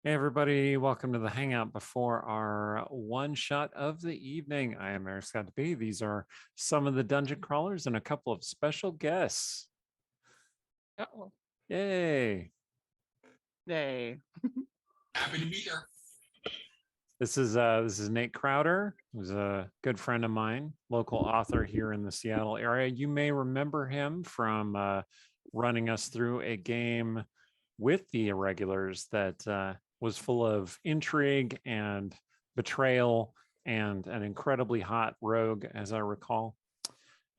Hey, everybody, welcome to the Hangout before our one shot of the evening. I am Eric Scott B. These are some of the dungeon crawlers and a couple of special guests. Uh-oh. Yay. Yay. Happy to be here. This is Nate Crowder, who's a good friend of mine, local author here in the Seattle area. You may remember him from running us through a game with the Irregulars that was full of intrigue and betrayal and an incredibly hot rogue, as I recall.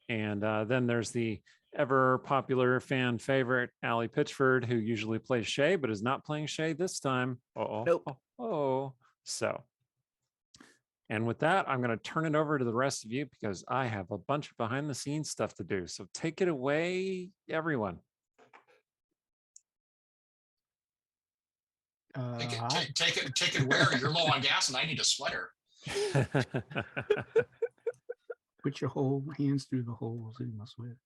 And then there's the ever popular fan favorite, Allie Pitchford, who usually plays Shay, but is not playing Shay this time. Nope. So, and with that, I'm going to turn it over to the rest of you because I have a bunch of behind the scenes stuff to do. So take it away, everyone. Take it where you're low on gas and I need a sweater. Put your whole hands through the holes in my sweater.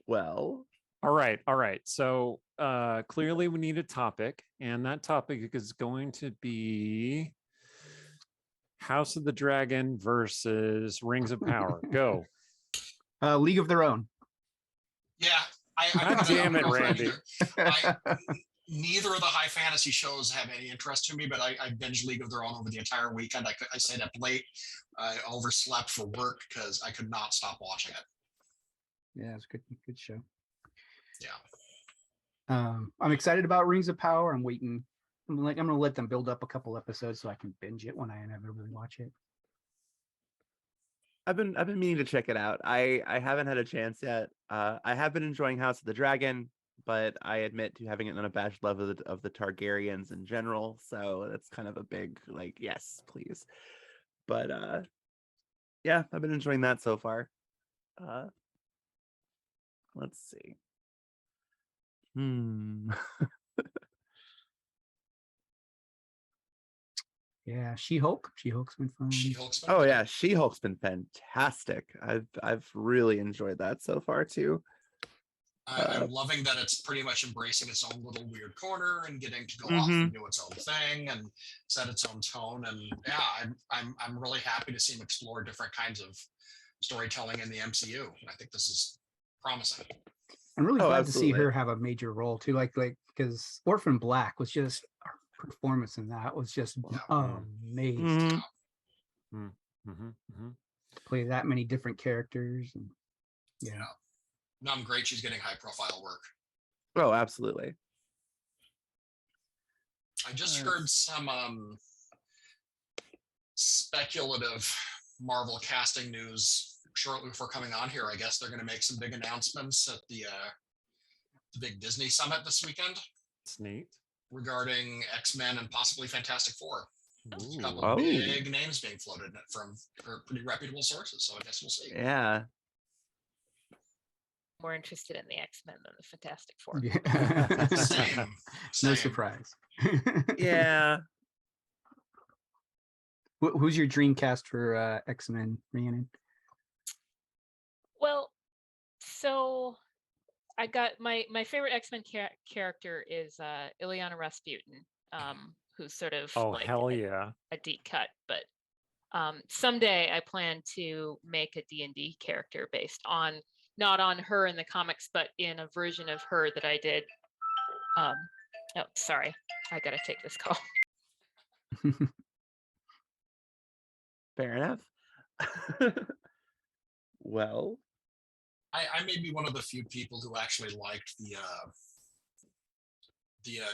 Well, All right. So clearly we need a topic, and that topic is going to be House of the Dragon versus Rings of Power. Go. League of Their Own. Yeah. God damn it, Randy. Neither of the high fantasy shows have any interest to me, but I binged League of Their Own over the entire weekend. I stayed up late. I overslept for work because I could not stop watching it. Yeah, it's a good show. Yeah. I'm excited about Rings of Power. I'm waiting. I'm gonna let them build up a couple episodes so I can binge it when I inevitably watch it. I've been meaning to check it out. I haven't had a chance yet. I have been enjoying House of the Dragon, but I admit to having an unabashed love of the Targaryens in general. So that's kind of a big yes, please. But yeah, I've been enjoying that so far. Let's see. Yeah, She-Hulk. She-Hulk's been fun. Oh yeah, She-Hulk's been fantastic. I've really enjoyed that so far too. I'm loving that it's pretty much embracing its own little weird corner and getting to go off and do its own thing and set its own tone. And yeah, I'm really happy to see him explore different kinds of storytelling in the MCU. I think this is promising. I'm really glad absolutely. to see her have a major role too. Like because Orphan Black was just her performance in that was just amazing. Play that many different characters and yeah. No, I'm great. She's getting high profile work. Oh, absolutely. I just heard some speculative Marvel casting news shortly before coming on here. I guess they're going to make some big announcements at the big Disney summit this weekend. It's neat. Regarding X-Men and possibly Fantastic Four. There's a couple Ooh. of big names being floated from pretty reputable sources, so I guess we'll see. Yeah. More interested in the X-Men than the Fantastic Four. Yeah. Same. No surprise. Yeah. Who's your dream cast for X-Men, Rhiannon? Well, so I got my favorite X-Men character is Ileana Rasputin, who's sort of hell yeah, a deep cut. But someday I plan to make a D&D character based on not on her in the comics, but in a version of her that I did. Oh, sorry, I gotta take this call. Fair enough. Well, I may be one of the few people who actually liked the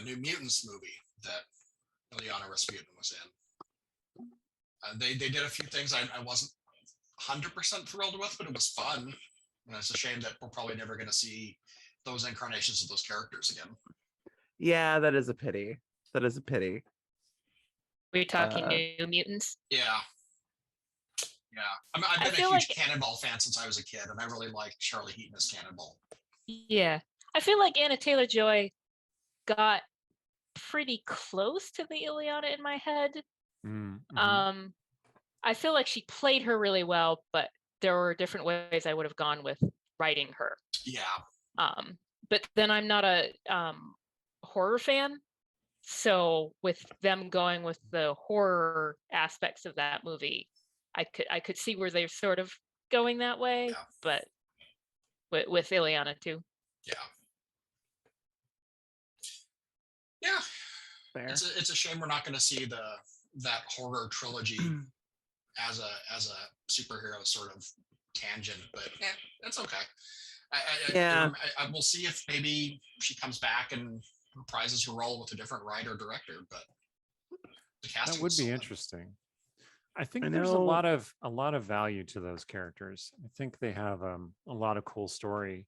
New Mutants movie that Ileana Rasputin was in. They did a few things I wasn't 100% thrilled with, but it was fun. And it's a shame that we're probably never going to see those incarnations of those characters again. yeah, that is a pity. We're talking New Mutants. Yeah. I've been a huge Cannonball fan since I was a kid, and I really liked Charlie Heaton as Cannonball. Yeah, I feel like Anna Taylor-Joy got pretty close to the Ileana in my head. I feel like she played her really well, but there were different ways I would have gone with writing her. Yeah. but then I'm not a horror fan. So with them going with the horror aspects of that movie, I could see where they're sort of going that way, Yeah. but with Ileana too. Yeah. Yeah. Fair. It's a shame we're not going to see that horror trilogy as a superhero sort of tangent, but that's okay. I will see if maybe she comes back and reprises her role with a different writer or director, but the casting That would was be solid. interesting. I think I there's a know- lot of value to those characters. I think they have a lot of cool story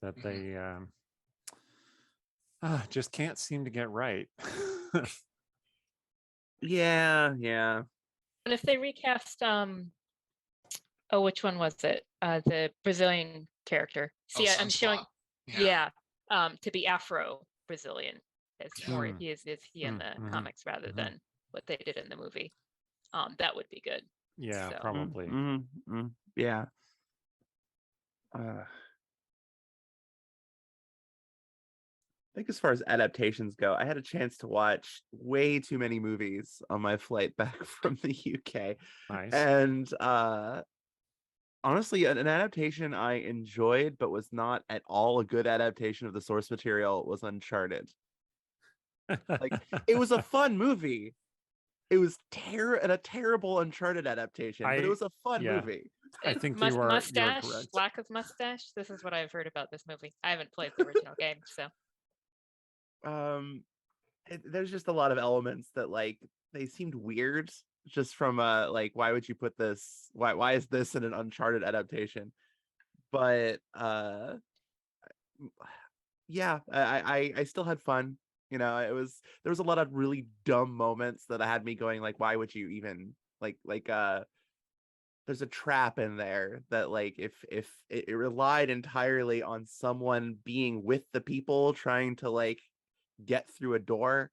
that they just can't seem to get right. Yeah. And if they recast which one was it? The Brazilian character. See, I'm showing Sunspot. To be Afro Brazilian. It's more Mm. he is he in the Mhm, comics rather mhm. than what they did in the movie. That would be good. Yeah, So- probably. Yeah. I think as far as adaptations go, I had a chance to watch way too many movies on my flight back from the UK. Nice. And honestly, an adaptation I enjoyed but was not at all a good adaptation of the source material was Uncharted. Like, it was a fun movie. It was a terrible Uncharted adaptation, but it was a fun yeah. movie. I think you are mustache, correct. lack of mustache. This is what I've heard about this movie. I haven't played the original game, so There's just a lot of elements that like they seemed weird just from like, why would you put this, why is this in an Uncharted adaptation? But yeah, I still had fun. You know, there was a lot of really dumb moments that had me going like, why would you even like there's a trap in there that like if it relied entirely on someone being with the people trying to like get through a door,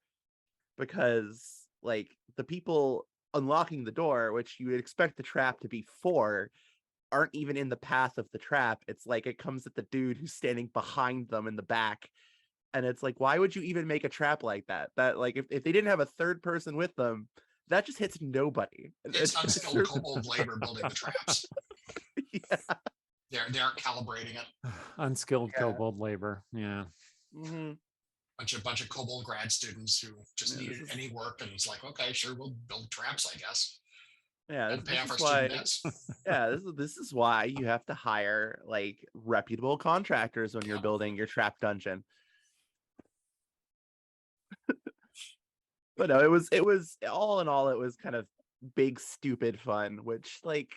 because like the people unlocking the door, which you would expect the trap to be for, aren't even in the path of the trap. It's like it comes at the dude who's standing behind them in the back. And it's like, why would you even make a trap like that? That like if they didn't have a third person with them, that just hits nobody. It's unskilled kobold labor building the traps. Yeah. They aren't calibrating it. Unskilled Yeah. kobold labor. Yeah. Mm-hmm. Bunch of kobold grad students who just Yeah, needed any work, and it's like, okay, sure, we'll build traps, I guess. Yeah, And pay off our is why. student debts. Yeah, this is why you have to hire like reputable contractors when you're Yeah. building your trap dungeon. But no, it was all in all, it was kind of big stupid fun, which like,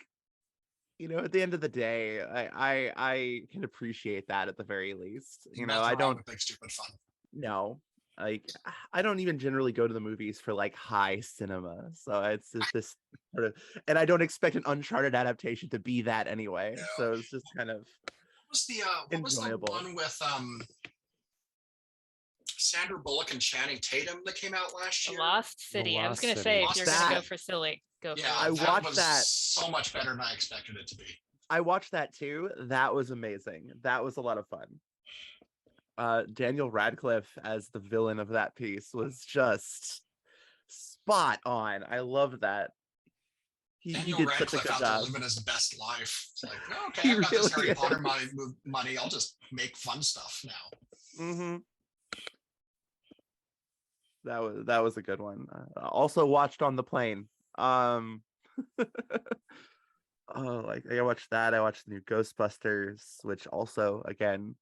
you know, at the end of the day, I can appreciate that at the very least. You know, Nothing I wrong don't with big stupid fun. know. Like, I don't even generally go to the movies for like high cinema, so it's just this sort of, and I don't expect an Uncharted adaptation to be that anyway. No. So it's just kind of What was the enjoyable. one with Sandra Bullock and Channing Tatum that came out last The year? Lost City. I was Lost gonna City. say if you're gonna go That- for silly, go for Yeah, I Lost that watched was that. so much better than I expected it to be. I watched that too. That was amazing. That was a lot of fun. Daniel Radcliffe as the villain of that piece was just spot on. I loved that. He Daniel did such a Radcliffe good out job. there living his best life. It's like, oh, okay, He I've got this really Harry Potter is. money. I'll just make fun stuff now. Mm-hmm. That was a good one. Also watched on the plane. Oh, like I watched that. I watched the new Ghostbusters, which also again,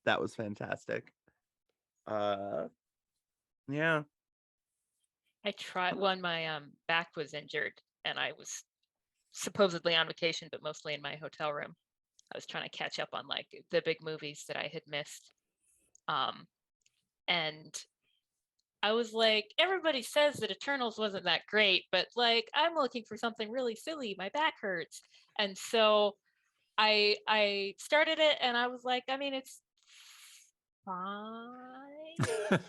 that was fantastic. Yeah. I tried when my back was injured and I was supposedly on vacation, but mostly in my hotel room. I was trying to catch up on like the big movies that I had missed. And I was like, everybody says that Eternals wasn't that great, but like I'm looking for something really silly. My back hurts. And so I started it and I was like, I mean, it's fine.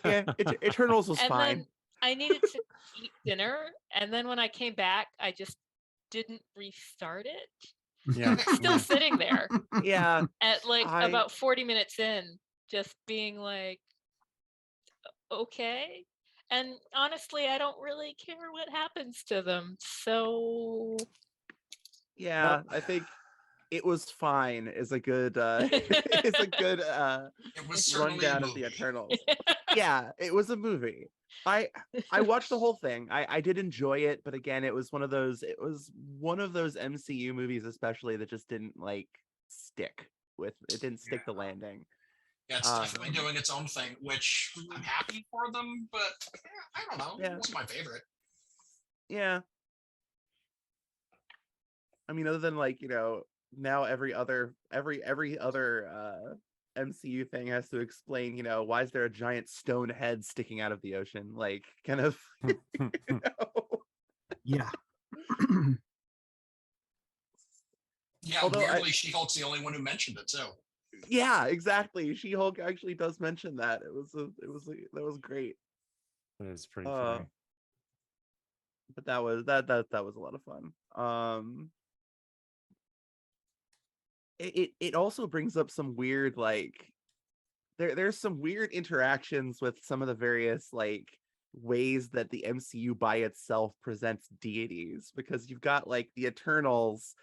Yeah, Eternals was And fine. then I needed to eat dinner. And then when I came back, I just didn't restart it. Yeah. It's still sitting there. Yeah, At like I- about 40 minutes in, just being like, okay. And honestly, I don't really care what happens to them. So yeah, I think it was fine is a good is a good It was certainly a rundown of movie. the Eternals. Yeah, it was a movie. I watched the whole thing. I did enjoy it, but again, it was one of those MCU movies especially that just didn't like stick didn't stick the landing. Yeah, it's definitely doing its own thing, which I'm happy for them, but I don't know. Yeah. It wasn't my favorite. Yeah. I mean, other than like, now every other MCU thing has to explain, why is there a giant stone head sticking out of the ocean? Like, kind of, Yeah. Yeah, Although weirdly, She-Hulk's the only one who mentioned it too. Yeah, exactly. She-Hulk actually does mention that. That was great. It is pretty funny. But that was a lot of fun. It also brings up some weird like there's some weird interactions with some of the various like ways that the MCU by itself presents deities, because you've got like the Eternals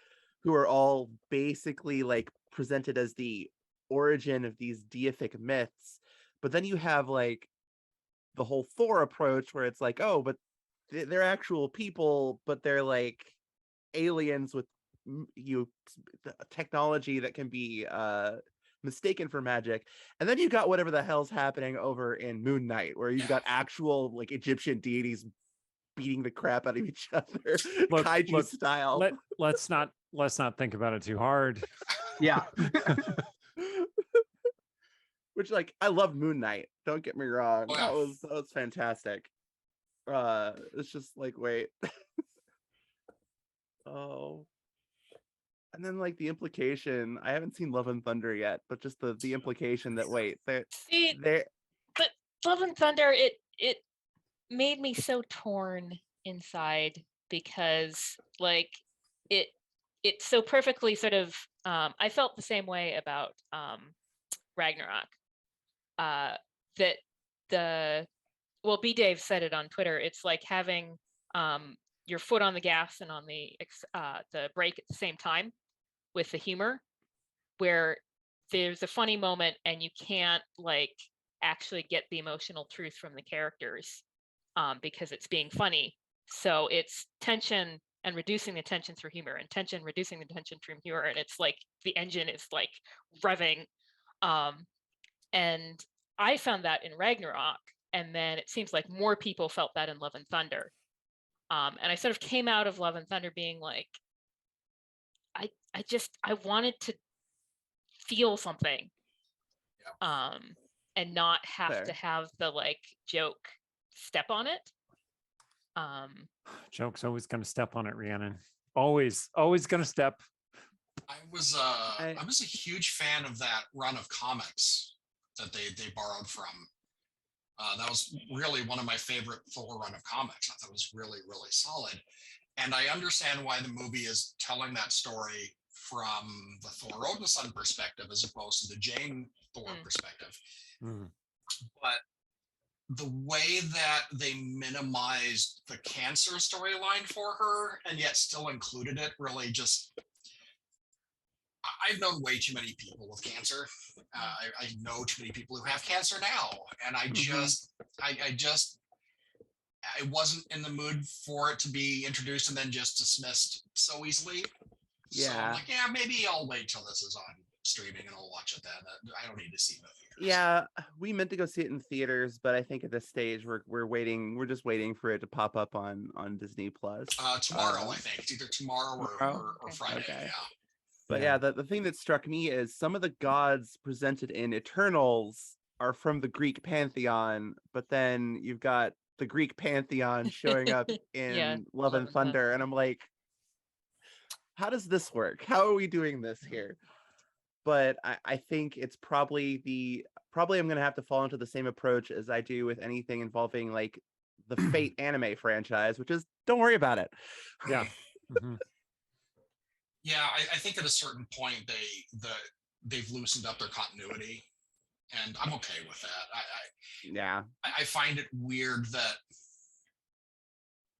who are all basically like presented as the origin of these deific myths, but then you have like the whole Thor approach where it's like, oh, but they're actual people, but they're like aliens with technology that can be mistaken for magic. And then you got whatever the hell's happening over in Moon Knight, where you've got actual like Egyptian deities beating the crap out of each other, kaiju style. Let's not think about it too hard. Yeah. Which, like, I love Moon Knight, don't get me wrong. Oh, yeah. That was fantastic. It's just like, wait. Oh. And then like the implication, I haven't seen Love and Thunder yet, but just the implication that wait, see, they're but Love and Thunder, it made me so torn inside, because like it so perfectly sort of I felt the same way about Ragnarok. That B. Dave said it on Twitter. It's like having your foot on the gas and on the brake at the same time, with the humor, where there's a funny moment and you can't like actually get the emotional truth from the characters because it's being funny. So it's tension and reducing the tension through humor, and tension reducing the tension through humor, and it's like the engine is like revving. And I found that in Ragnarok, and then it seems like more people felt that in Love and Thunder. And I sort of came out of Love and Thunder being like, I wanted to feel something, and not have Fair. to have the like joke step on it. Joke's always going to step on it, Rhiannon. Always going to step. I was a huge fan of that run of comics that they borrowed from. That was really one of my favorite Thor run of comics. I thought it was really, really solid. And I understand why the movie is telling that story from the Thor Odinson perspective as opposed to the Jane Thor perspective. But the way that they minimized the cancer storyline for her and yet still included it really just... I've known way too many people with cancer. I know too many people who have cancer now, and I wasn't in the mood for it to be introduced and then just dismissed so easily. Yeah. So I'm like, yeah, maybe I'll wait till this is on streaming and I'll watch it then. I don't need to see the theaters. Yeah, we meant to go see it in theaters, but I think at this stage we're waiting. We're just waiting for it to pop up on Disney Plus. Tomorrow, I think. It's either tomorrow or Friday. Okay. Yeah. But yeah, the thing that struck me is some of the gods presented in Eternals are from the Greek pantheon, but then you've got the Greek pantheon showing up in Love and Thunder, and I'm like, how does this work? How are we doing this here? But I think it's probably I'm gonna have to fall into the same approach as I do with anything involving like the Fate anime franchise, which is don't worry about it. Yeah. Yeah, I think at a certain point they've loosened up their continuity, and I'm okay with that. Yeah. I find it weird that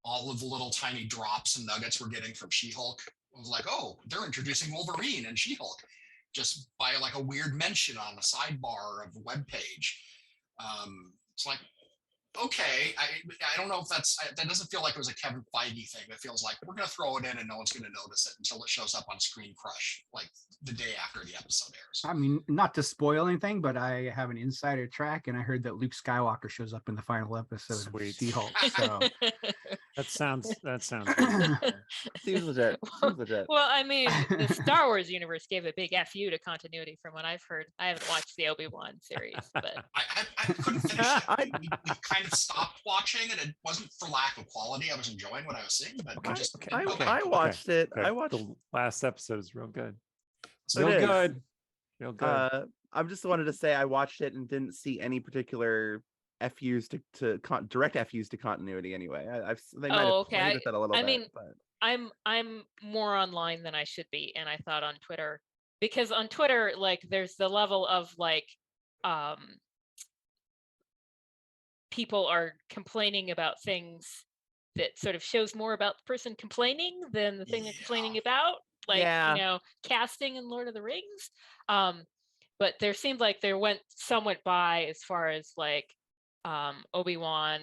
all of the little tiny drops and nuggets we're getting from She-Hulk was like, oh, they're introducing Wolverine and She-Hulk just by like a weird mention on the sidebar of the webpage. It's like, okay, I don't know if that doesn't feel like it was a Kevin Feige thing. It feels like we're going to throw it in and no one's going to notice it until it shows up on Screen Crush, like the day after the episode airs. I mean, not to spoil anything, but I have an insider track, and I heard that Luke Skywalker shows up in the final episode Sweet. of She-Hulk. So That sounds reasonable. Seems legit. Seems legit. Well, I mean, the Star Wars universe gave a big FU to continuity from what I've heard. I haven't watched the ObiWan series, but I couldn't finish it. We kind of stopped watching, and it wasn't for lack of quality. I was enjoying what I was seeing, but Okay, just okay, I watched it. Okay, I watched. the last episode is real good. It Real is. good. Real good. I just wanted to say I watched it and didn't see any particular FUs to direct FUs to continuity. Anyway, they might have okay. played with that a little I bit. mean, but I'm more online than I should be, and I thought on Twitter, because on Twitter, like, there's the level of like people are complaining about things that sort of shows more about the person complaining than the thing they're complaining about, like, Yeah. casting in Lord of the Rings. But there seemed like there went somewhat by as far as like Obi-Wan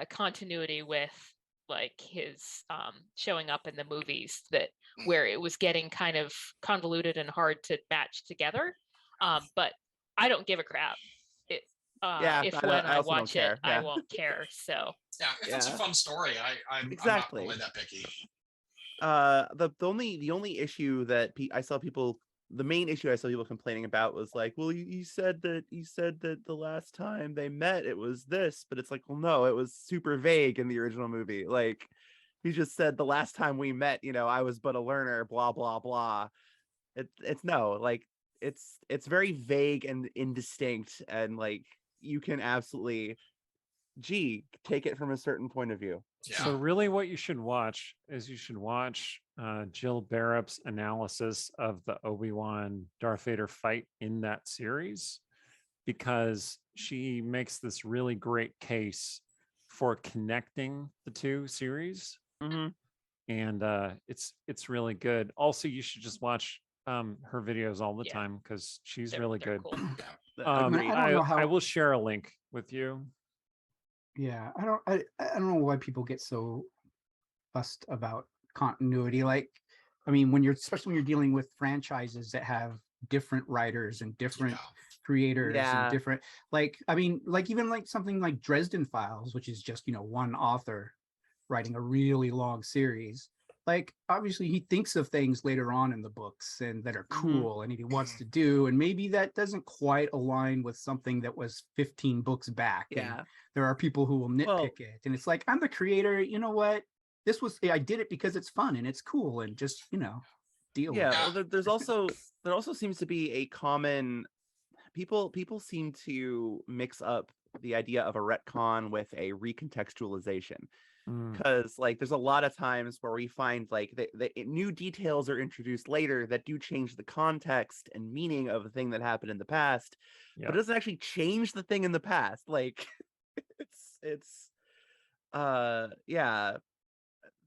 continuity with like his showing up in the movies, that where it was getting kind of convoluted and hard to match together. But I don't give a crap. If when I also don't watch it, care. I Yeah. won't care. So yeah, if it's a Yeah. fun story, I'm Exactly. not really that picky. The only issue that I saw people, the main issue I saw people complaining about was like, well, you said that the last time they met it was this, but it's like, well, no, it was super vague in the original movie. Like, he just said the last time we met, I was but a learner, blah blah blah. It's no, like, it's very vague and indistinct, and like, you can absolutely take it from a certain point of view. Yeah. So really what you should watch is Jill Barrett's analysis of the Obi-Wan Darth Vader fight in that series, because she makes this really great case for connecting the two series. Mm-hmm. And it's really good. Also, you should just watch her videos all the time, because she's they're really good. cool. Agreed. I don't know how. I will share a link with you. Yeah, I don't know why people get so fussed about continuity. Like, I mean, especially when you're dealing with franchises that have different writers and different creators Yeah. and different, like, I mean, like, even like something like Dresden Files, which is just, one author writing a really long series. Like, obviously he thinks of things later on in the books and that are cool and he wants to do, and maybe that doesn't quite align with something that was 15 books back. Yeah. And there are people who will nitpick Well- it, and it's like, I'm the creator, you know what, I did it because it's fun and it's cool, and just deal Yeah, with it. well, there also seems to be a common, people seem to mix up the idea of a retcon with a recontextualization, because like there's a lot of times where we find like the new details are introduced later that do change the context and meaning of a thing that happened in the past, Yeah. but it doesn't actually change the thing in the past. Like, it's yeah,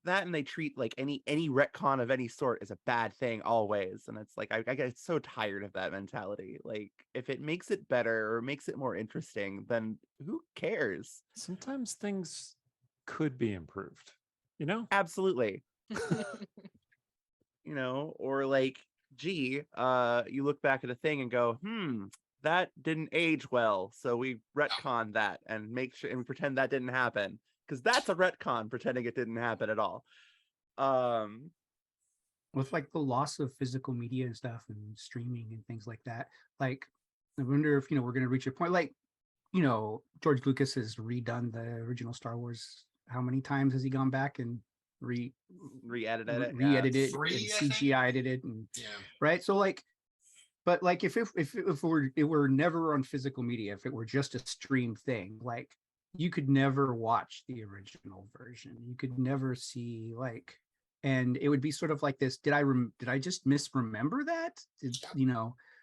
that, and they treat like any retcon of any sort as a bad thing always, and it's like, I get so tired of that mentality. Like, if it makes it better or makes it more interesting, then who cares? Sometimes things could be improved, Absolutely. Or like, you look back at a thing and go, that didn't age well, so we retcon that and make sure and pretend that didn't happen, because that's a retcon, pretending it didn't happen at all. With like the loss of physical media and stuff and streaming and things like that, like, I wonder if we're going to reach a point, like, George Lucas has redone the original Star Wars. How many times has he gone back and re-edited it, re-edited it, 3, and I think. CGI'd it, and Yeah. right? So like, but like, if it were never on physical media, if it were just a stream thing, like, you could never watch the original version. You could never see like and it would be sort of like this. Did I just misremember that?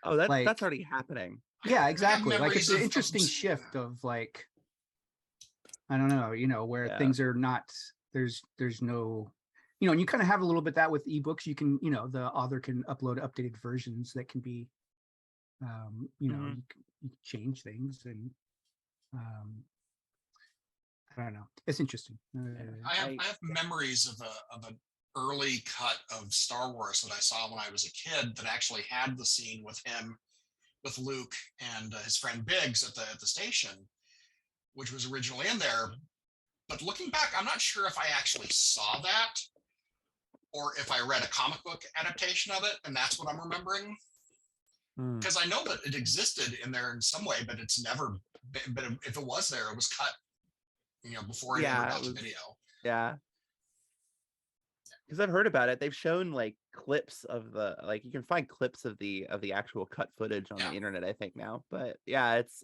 Oh, that's like- already happening. Yeah, I have exactly. Like it's memories an of interesting s- shift of like, I don't know, where Yeah. things are not, there's no, and you kind of have a little bit that with ebooks. You can, the author can upload updated versions that can be, Mhm. you can change things, and I don't know. It's interesting. I have memories of an early cut of Star Wars that I saw when I was a kid that actually had the scene with him, with Luke and his friend Biggs at the station, which was originally in there. But looking back, I'm not sure if I actually saw that or if I read a comic book adaptation of it, and that's what I'm remembering. Hmm. Because I know that it existed in there in some way, but it's never been, but if it was there, it was cut, before it Yeah, ever it got to was- video. Yeah. Because I've heard about it. They've shown like clips of you can find clips of the actual cut footage on Yeah. the internet, I think now. But yeah, it's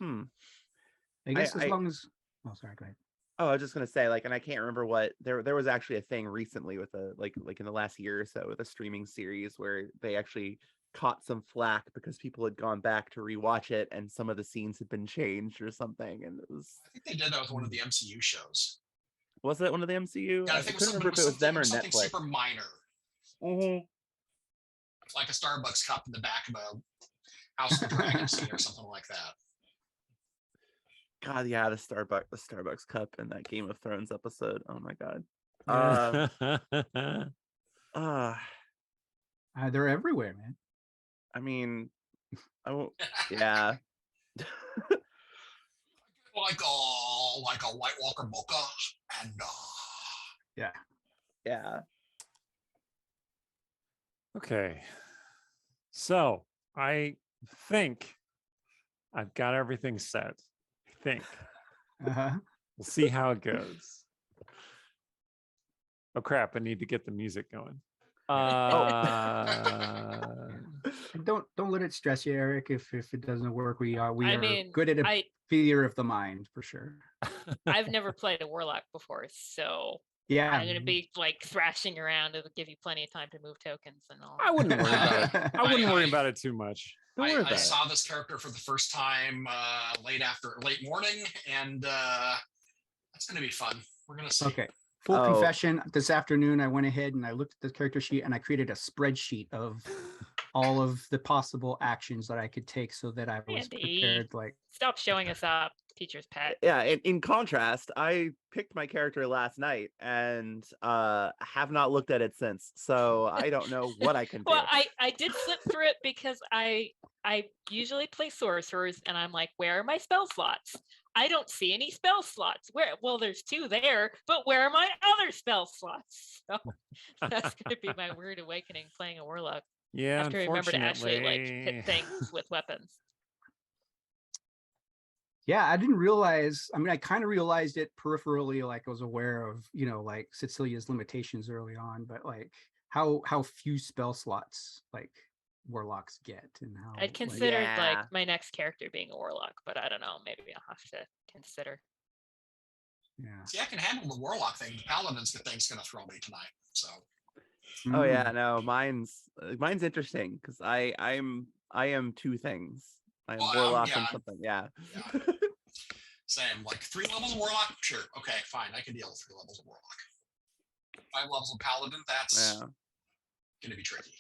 I guess as I- long as, oh, sorry, go ahead. Oh, I was just gonna say, and I can't remember what there was actually a thing recently with like in the last year or so with a streaming series where they actually caught some flack because people had gone back to rewatch it and some of the scenes had been changed or something, and it was I think they did that with one of the MCU shows. it one of the MCU? Yeah, I I think couldn't remember if it was them or something Netflix. super minor, Mhm. like a Starbucks cup in the back of a House of the Dragon scene or something like that. God, yeah, the Starbucks cup in that Game of Thrones episode. Oh my god. They're everywhere, man. I mean, yeah. Like a White Walker mocha, and Yeah. Yeah. Okay. So I think I've got everything set. I think. Uh-huh. We'll see how it goes. Oh crap, I need to get the music going. And don't let it stress you, Eric. If it doesn't work, we are mean, good at a I theater of the mind for sure. I've never played a warlock before, so Yeah. I'm gonna be like thrashing around. It'll give you plenty of time to move tokens and all. I wouldn't worry about it. I wouldn't worry I- about it too much. Don't worry I about it. saw this character for the first time late morning, and that's going to be fun. We're going to see. Okay. Full Oh. confession. This afternoon, I went ahead and I looked at the character sheet and I created a spreadsheet of all of the possible actions that I could take so that I was Andy. prepared. Like, Stop showing us up, teacher's pet. Yeah, in contrast, I picked my character last night and have not looked at it since. So I don't know what I can do. Well, I did flip through it because I usually play sorcerers and I'm like, where are my spell slots? I don't see any spell slots. Well, there's 2 there, but where are my other spell slots? So that's gonna be my weird awakening playing a warlock. I Yeah, have to remember to actually like unfortunately. hit things with weapons. yeah, I didn't realize. I mean, I kind of realized it peripherally, like I was aware of, like Cecilia's limitations early on, but like how few spell slots like warlocks get and how I'd considered Yeah. like my next character being a warlock, but I don't know. Maybe I'll have to consider. yeah. See, I can handle the warlock thing. The paladin's thing's going to throw me tonight. So Oh yeah, Mm. no, mine's interesting because I am 2 things. I am Well, warlock yeah, and something. Yeah. yeah. Same, like 3 levels of warlock. Sure, okay, fine. I can deal with 3 levels of warlock. 5 levels of paladin. That's Yeah. going to be tricky.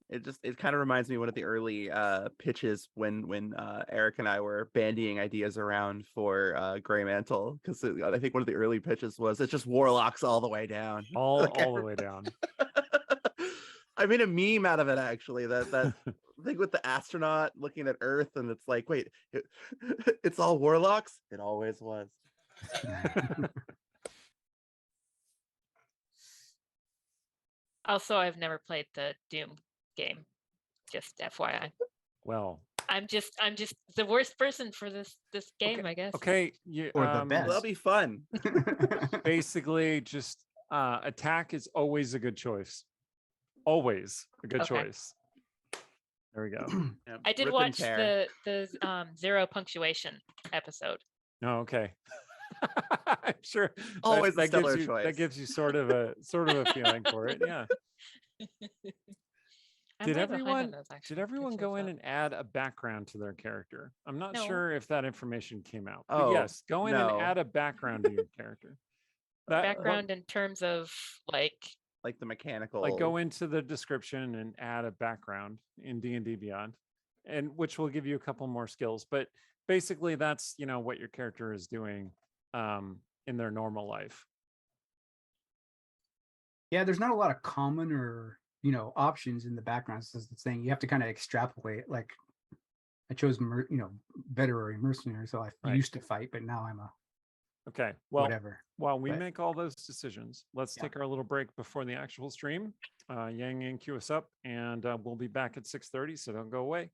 It kind of reminds me of one of the early pitches when Eric and I were bandying ideas around for Grey Mantle, because I think one of the early pitches was it's just warlocks all the way down. all Like, the way down. I made a meme out of it actually. That thing with the astronaut looking at Earth and it's like, wait, it's all warlocks? It always was. Also, I've never played the Doom game. Just FYI. Well, I'm just the worst person for this game, I guess. okay. You, Or the best. That'll be fun. basically just attack is always a good choice. Always a good Okay. choice. There we go. Yeah, I did rip and watch tear. the zero punctuation episode. Oh, okay. I'm sure Always a that stellar gives you that choice. gives you sort of a feeling for it. Yeah. I'm Did way behind on everyone those, did actually. Good everyone go in shout. and add a background to their character? I'm not No. sure if that information came out. But Oh, yes, go in and no. add a background to your character. That Background in terms of like Like the mechanical. like go into the description and add a background in D&D Beyond, and which will give you a couple more skills. But basically, that's what your character is doing in their normal life. Yeah, there's not a lot of common or options in the background. This is the thing. You have to kind of extrapolate. Like I chose veterinary mercenary, so I Right. used to fight, but now I'm a Okay. Well, whatever. while we But- make all those decisions, let's Yeah. take our little break before the actual stream. Yang Yang cue us up, and we'll be back at 6:30. So don't go away.